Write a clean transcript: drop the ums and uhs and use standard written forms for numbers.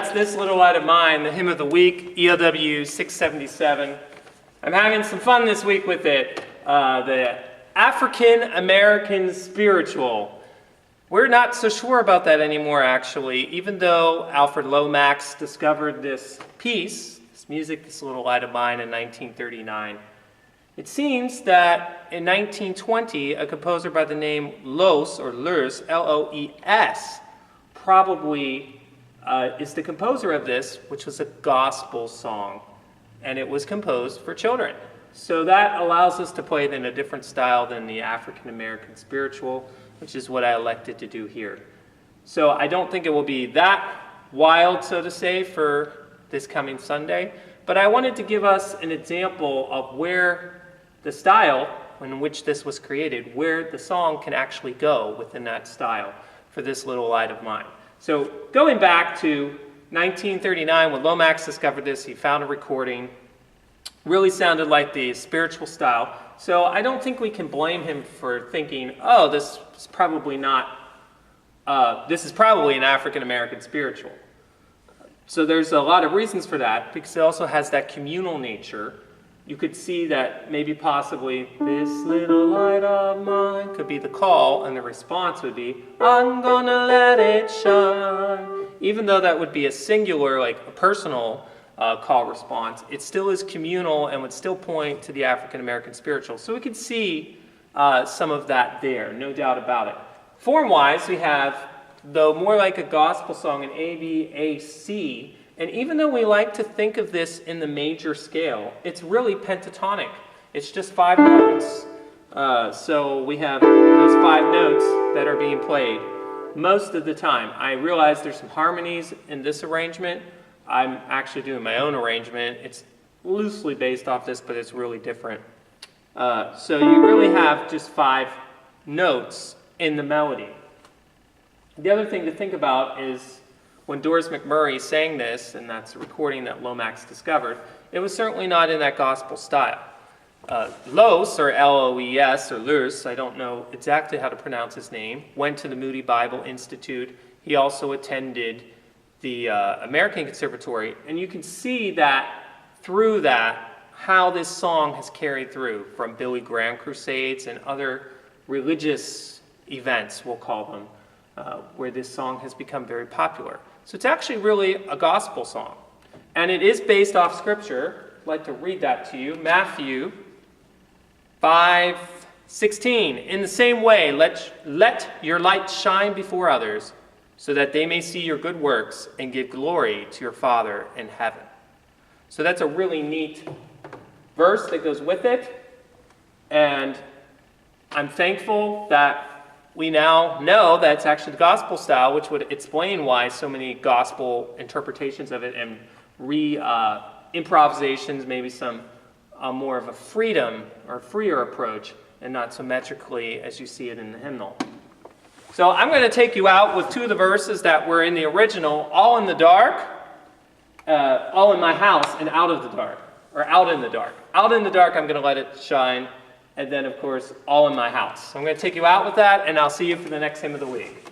that's This Little Light of Mine, the hymn of the week, ELW 677. I'm having some fun this week with it. The African American Spiritual. We're not so sure about that anymore, actually, even though Alfred Lomax discovered this piece, this music, This Little Light of Mine, in 1939. It seems that in 1920, a composer by the name Loos, or Loes, L-O-E-S, probably is the composer of this, which was a gospel song, and it was composed for children. So that allows us to play it in a different style than the African American Spiritual, which is what I elected to do here. So I don't think it will be that wild, so to say, for this coming Sunday, but I wanted to give us an example of where the style in which this was created, where the song can actually go within that style for This Little Light of Mine. So going back to 1939, when Lomax discovered this, he found a recording. Really sounded like the spiritual style. So I don't think we can blame him for thinking, oh, this is probably an African American spiritual. So there's a lot of reasons for that, because it also has that communal nature. You could see that maybe possibly, this little light of mine, could be the call, and the response would be, I'm gonna let it shine. Even though that would be a singular, like a personal call response, it still is communal and would still point to the African American spiritual. So we could see some of that there, no doubt about it. Form-wise, we have, though, more like a gospel song, an A, B, A, C. And even though we like to think of this in the major scale, it's really pentatonic. It's just 5 notes. So we have those 5 notes that are being played most of the time. I realize there's some harmonies in this arrangement. I'm actually doing my own arrangement. It's loosely based off this, but it's really different. So you really have just 5 notes in the melody. The other thing to think about is when Doris McMurray sang this, and that's a recording that Lomax discovered, it was certainly not in that gospel style. Loos, or L-O-E-S, or Loes, I don't know exactly how to pronounce his name, went to the Moody Bible Institute. He also attended the American Conservatory, and you can see that through that, how this song has carried through from Billy Graham crusades and other religious events, we'll call them, where this song has become very popular. So it's actually really a gospel song. And it is based off Scripture. I'd like to read that to you. Matthew 5:16. In the same way, let your light shine before others, so that they may see your good works and give glory to your Father in heaven. So that's a really neat verse that goes with it. And I'm thankful that we now know that it's actually the gospel style, which would explain why so many gospel interpretations of it and improvisations, maybe some more of a freedom or freer approach, and not so metrically as you see it in the hymnal. So I'm going to take you out with 2 of the verses that were in the original, all in the dark, all in my house, and out of the dark, or out in the dark. Out in the dark, I'm going to let it shine. And then, of course, all in my house. So I'm going to take you out with that, and I'll see you for the next hymn of the week.